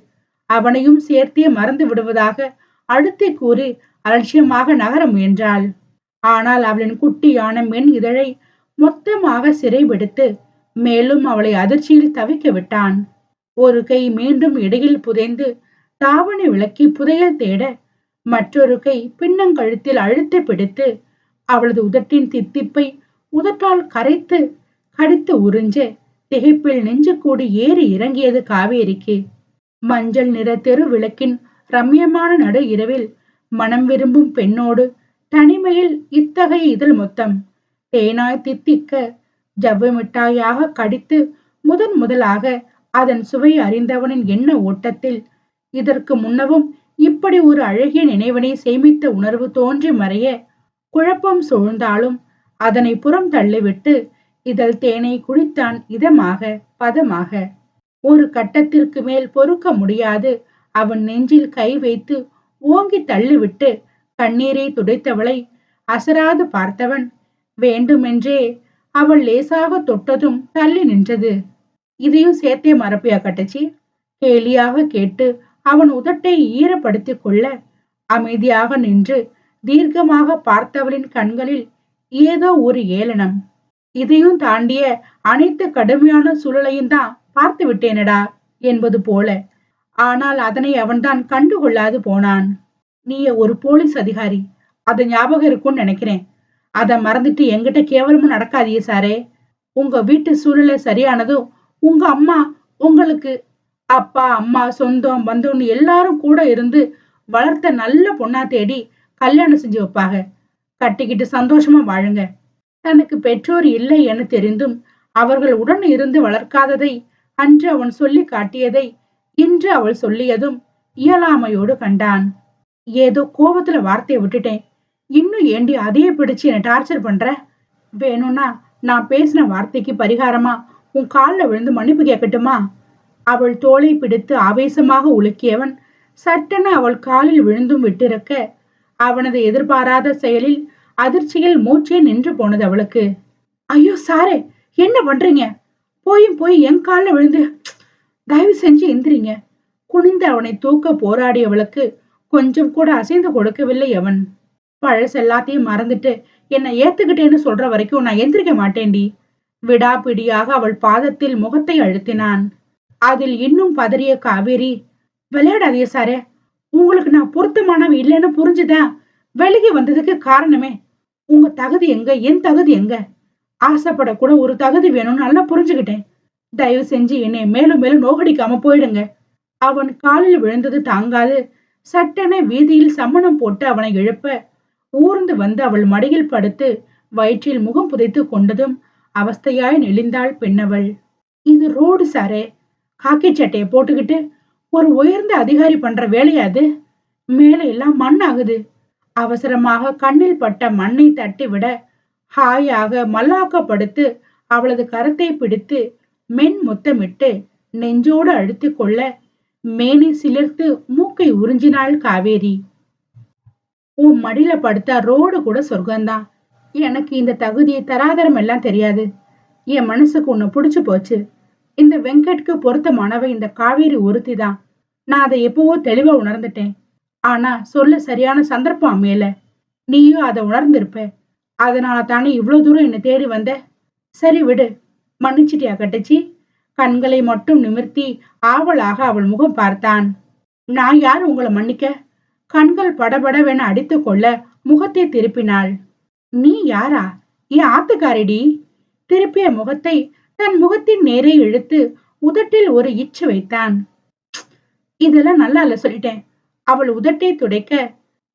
அவனையும் சேர்த்தே மறந்து விடுவதாக அழுத்தி கூறி அலட்சியமாக நகர முயன்றாள். ஆனால் அவளின் குட்டியான மென் இதழை மொத்தமாக சிறைபிடித்து மேலும் அவளை அதிர்ச்சியில் தவிக்க விட்டான். ஒரு கை மீண்டும் இடையில் புதைந்து தாவணி விளக்கி புதையல் தேட மற்றொரு கை பின்னங்கழுத்தில் அழுத்தி பிடித்து அவளது உதட்டின் தித்திப்பை உதட்டால் கரைத்து கடித்து உறிஞ்ச திகைப்பில் நெஞ்சு கூடி ஏறி இறங்கியது காவேரிக்கு. மஞ்சள் நிற தெரு விளக்கின் ரம்யமான நடு இரவில் மனம் விரும்பும் பெண்ணோடு தனிமையில் இத்தகைய இதழ் மொத்தம் தேனாய் தித்திக்க ஜவ்வு மிட்டாயாக கடித்து முதன் முதலாக அதன் சுவை அறிந்தவனின் எண்ண ஓட்டத்தில் இதற்கு முன்னவும் இப்படி ஒரு அழகிய நினைவனை சேமித்த உணர்வு தோன்றி மறைய குழப்பம் சூழ்ந்தாலும் அதனை புறம் தள்ளிவிட்டு இதழ் தேனை குடித்தான் இதமாக பதமாக. ஒரு கட்டத்திற்கு மேல் பொறுக்க முடியாது அவன் நெஞ்சில் கை வைத்து ஓங்கி தள்ளிவிட்டு கண்ணீரை துடைத்தவளை அசராது பார்த்தவன் வேண்டுமென்றே அவள் லேசாக தொட்டதும் தள்ளி நின்றது. இதையும் சேர்த்தே மறப்பியா கட்டச்சி? கேலியாக கேட்டு அவன் உதட்டை ஈரப்படுத்திக் கொள்ள அமைதியாக நின்று தீர்க்கமாக பார்த்தவளின் கண்களில் ஏதோ ஒரு ஏளனம். இதையும் தாண்டிய அனைத்து கடுமையான சூழலையும் தான் பார்த்து விட்டேனடா என்பது போல. ஆனால் அதனை அவன்தான் கண்டுகொள்ளாது போனான். நீ ஒரு போலீஸ் அதிகாரி, அது ஞாபகம் இருக்கும்னு நினைக்கிறேன். அத மறந்துட்டு எங்கிட்ட கேவலமும் நடக்காதீங்க சாரே. உங்க வீட்டு சூழ்நிலை சரியானதும் உங்க அம்மா உங்களுக்கு அப்பா அம்மா சொந்தம் பந்தம்னு எல்லாரும் கூட இருந்து வளர்த்த நல்ல பொண்ணா தேடி கல்யாணம் செஞ்சு வைப்பாங்க. கட்டிக்கிட்டு சந்தோஷமா வாழுங்க. தனக்கு பெற்றோர் இல்லை என தெரிந்தும் அவர்கள் உடன் இருந்து வளர்க்காததை அன்று அவன் சொல்லி காட்டியதை இன்று அவள் சொல்லியதும் இயலாமையோடு கண்டான். ஏதோ கோபத்துல வார்த்தையை விட்டுட்டேன். இன்னும் ஏண்டி அதையே பிடிச்சு என்ன டார்ச்சர் பண்ற? வேணும்னா நான் பேசின வார்த்தைக்கு பரிகாரமா உன் காலில் விழுந்து மன்னிப்பு கேட்கட்டுமா? அவள் தோளை பிடித்து ஆவேசமாக உலுக்கியவன் சட்டென அவள் காலில் விழுந்தும் விட்டிருக்க அவனது எதிர்பாராத செயலில் அதிர்ச்சியில் மூச்சே நின்று போனது அவளுக்கு. ஐயோ சாரே, என்ன பண்றீங்க? போய் என் காலில் விழுந்து தயவு செஞ்சு எந்திரிங்க. குனிந்து அவனை தூக்க போராடியவளுக்கு கொஞ்சம் கூட அசைந்து கொடுக்கவில்லை அவன். பழச எல்லாத்தையும் மறந்துட்டு என்னை ஏத்துக்கிட்டேன்னு சொல்ற வரைக்கும் நான் எந்திரிக்க மாட்டேன்டி. விடாப்பிடியாக அவள் பாதத்தில் முகத்தை அழுத்தினான். அதில் இன்னும் பதறிய காவேரி, விளையாடாதீங்க சாரே, உங்களுக்கு நான் பொருத்தமானவ இல்லைன்னு புரிஞ்சுதான் வெளியே வந்ததுக்கு காரணமே. உங்க தகுதி எங்க, என் தகுதி எங்க? ஆசைப்படக்கூட ஒரு தகுதி வேணும்னு நல்லா புரிஞ்சுக்கிட்டேன். தயவு செஞ்சு என்னை மேலும் மேலும் நோகடிக்காம போயிடுங்க. அவன் காலில் விழுந்தது தாங்காது சட்டென வீதியில் சம்மணம் போட்டு அவனை எழுப்ப ஊர்ந்து வந்து அவள் மடியில் படுத்து வயிற்றில் முகம் புதைத்து கொண்டதும் அவஸ்தையாய் நெளிந்தாள் பெண்ணவள். இது ரோடு சாரே, காக்கி சட்டையை போட்டுக்கிட்டு ஒரு உயர்ந்த அதிகாரி பண்ற வேலையாது? மேலே எல்லாம் மண் ஆகுது. அவசரமாக கண்ணில் பட்ட மண்ணை தட்டி விட ஹாயாக மல்லாக்கப்படுத்து அவளது கரத்தை பிடித்து மென் முத்தமிட்டு நெஞ்சோடு அழுத்தி கொள்ள மேனி சிலிர்த்து மூக்கை உறிஞ்சினாள் காவேரி. உன் மடியில படுத்தா ரோடு கூட சொர்க்கம்தான். எனக்கு இந்த தகுதி தராதரம் எல்லாம் தெரியாது. என் மனசுக்கு உன்னை புடிச்சு போச்சு. இந்த வெங்கட்க்கு பொருத்தமானவ இந்த காவேரி ஒருத்தி தான். நான் அதை எப்பவோ தெளிவா உணர்ந்துட்டேன். ஆனா சொல்ல சரியான சந்தர்ப்பம் அமையல. நீயும் அதை உணர்ந்திருப்ப. அதனால தானே இவ்வளவு தூரம் என்னை தேடி வந்த. சரி விடு, மன்னிச்சிட்டியா கட்டச்சி? கண்களை மட்டும் நிமிர்த்தி ஆவலாக அவள் முகம் பார்த்தான். நான் யார் உங்களை மன்னிக்க? கண்கள் படபடவென அடித்து கொள்ள முகத்தை திருப்பினாள். நீ யாரா? என் ஆத்துக்காரிடி. திருப்பிய முகத்தை தன் முகத்தின் நேரே இழுத்து உதட்டில் ஒரு இச்சு வைத்தான். இதெல்லாம் நல்லா இல்ல சொல்லிட்டேன். அவள் உதட்டை துடைக்க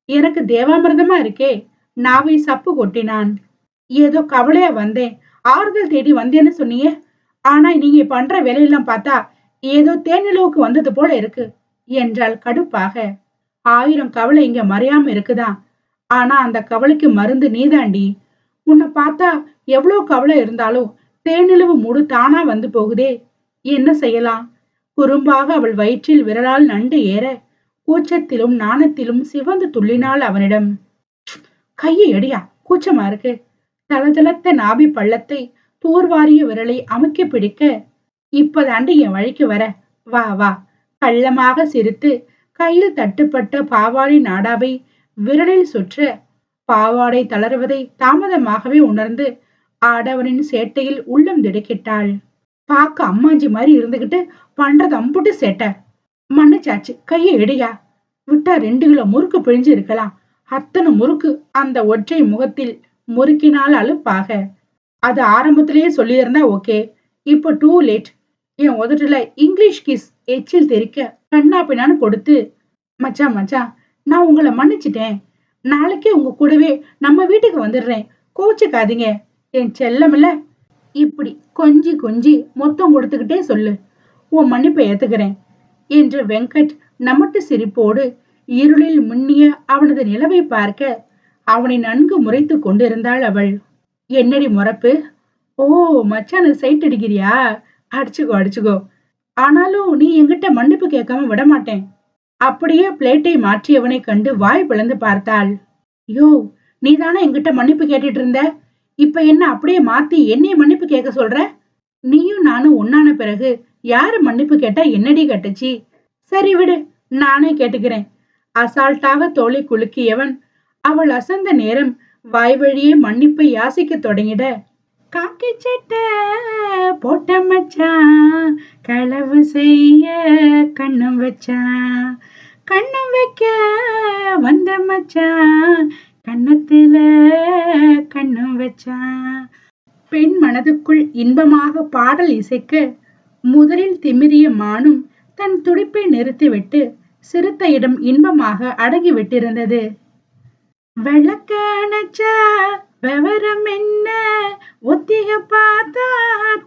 எனக்கு தேவாமிர்தமா இருக்கே. நாவை சப்பு கொட்டினான். ஏதோ கவலையா வந்தேன், ஆறுதல் தேடி வந்தேன்னு சொன்னீங்க. ஆனா நீங்க பண்ற வேலையெல்லாம் பார்த்தா ஏதோ தேனிலவுக்கு வந்தது போல இருக்கு என்றாள் கடுப்பாக. 1000 கவலை இங்க மறையாம இருக்குதான். ஆனா அந்த கவலைக்கு மருந்து நீதாண்டி. உன்னை பார்த்தா எவ்வளவு கவலை இருந்தாலும் தேனிலவு மூடு தானா வந்து போகுதே. என்ன செய்யலாம்? குறும்பாக அவள் வயிற்றில் விரலால் நண்டு ஏற கூச்சத்திலும் நாணத்திலும் சிவந்து துள்ளினாள் அவனிடம். கையை எடியா, கூச்சமா இருக்கு. தளதளத்த நாபி பள்ளத்தை தூர்வாரிய விரலை அமுக்கி பிடிக்க, இப்பதாண்டி என் வழிக்கு வர, வா வா. கள்ளமாக சிரித்து கையில் தட்டுப்பட்ட பாவாடை நாடாவை விரலில் சுற்ற பாவாடை தளர்வதை தாமதமாகவே உணர்ந்து ஆடவனின் சேட்டையில் உள்ளம் திடுக்கிட்டாள். பாக்க அம்மாஞ்சி மாதிரி இருந்துகிட்டு பண்றது அம்புட்டு சேட்டை. மன்னிச்சாச்சு, கையை எடியா. விட்டா 2 கிலோ முறுக்கு பிழிஞ்சு இருக்கலாம். அத்தனை முறுக்கு அந்த ஒற்றை முகத்தில் முறுக்கினால் அலுப்பாக. அது ஆரம்பத்திலேயே சொல்லியிருந்தா ஓகே. இப்போ டூ லேட். என் உதட்டுல இங்கிலீஷ் கிஸ் எச்சில் தெரிக்க கண்ணா பின்னான்னு கொடுத்து, மச்சான் மச்சான், நான் உங்களை மன்னிச்சிட்டேன். நாளைக்கே உங்க கூடவே நம்ம வீட்டுக்கு வந்துடுறேன். கோச்சுக்காதீங்க என் செல்லமில்ல, இப்படி கொஞ்சி கொஞ்சி மொத்தம் கொடுத்துக்கிட்டே சொல்லு, உன் மன்னிப்பை ஏத்துக்கிறேன் என்று வெங்கட் நமட்டு சிரிப்போடு இருளில் முன்னிய அவனது நிலவை பார்க்க அவனை நன்கு முறைத்து கொண்டிருந்தாள் அவள். என்னடி முறப்பு? ஓ, மச்சான சைட் அடிக்கிறியா? அடிச்சுக்கோ அடிச்சுக்கோ. ஆனாலும் நீ என்கிட்ட மன்னிப்பு கேட்காம விட மாட்டேன். அப்படியே பிளேட்டை மாற்றியவனை கண்டு வாய் பிளந்து பார்த்தாள். யோ, நீ தானே என்கிட்ட மன்னிப்பு கேட்டுட்டு இருந்த, இப்ப என்ன அப்படியே மாத்தி என்னைய மன்னிப்பு கேட்க சொல்ற? நீயும் நானும் ஒன்னான பிறகு யாரு மன்னிப்பு கேட்டா என்னடி கட்டுச்சு? சரி விடு, நானே கேட்டுக்கிறேன். அசால்ட்டாக தோலை குலுக்கியவன் அவள் அசந்த நேரம் வாய் வழியே மன்னிப்பை யாசிக்க தொடங்கிட, காக்கி சட்டை போட்ட மச்சான் களவு செய்ய கண்ணும் வச்சான், கண்ணும் வைக்க வந்த மச்சான் கண்ணத்துல கண்ணும் வச்சான். பெண் மனதுக்குள் இன்பமாக பாடல் இசைக்க முதலில் திமிரிய மானும் தன் துடிப்பை நிறுத்திவிட்டு சிறுத்தையிடம் இன்பமாக அடங்கி விட்டிருந்தது. விளக்க அணைச்சா விவரம் என்ன, ஒத்திக பார்த்தா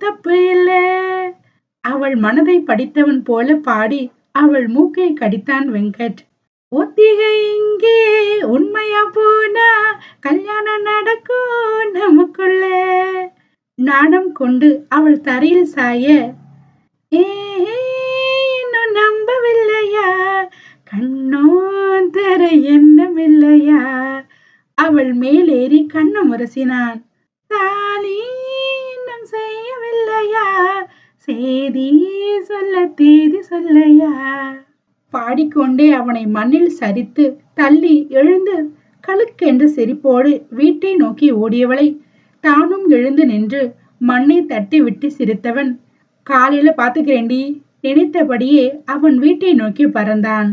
தப்பு இல்ல. அவள் மனதை படித்தவன் போல பாடி அவள் மூக்கை கடித்தான் வெங்கட். ஒத்திகை இங்கே உண்மையா போனா கல்யாணம் நடக்கும் நமக்குள்ள. நாணம் கொண்டு அவள் தரையில் சாய, ஏ இன்னும் நம்பவில்லையா, கண்ணோ தர எண்ணமில்லையா. அவள் மேலேறி கண்ணம் முரசினான். தாலி இன்னும் செய்யவில்லையா, செய்தி சொல்ல தேதி சொல்லையா. பாடிக்கொண்டே அவனை மண்ணில் சரித்து தள்ளி எழுந்து கழுக்கென்று சிரிப்போடு வீட்டை நோக்கி ஓடியவளை தானும் எழுந்து நின்று மண்ணை தட்டி விட்டு சிரித்தவன், காலையில பாத்துக்கிறேண்டி நினைத்தபடியே அவன் வீட்டை நோக்கி பறந்தான்.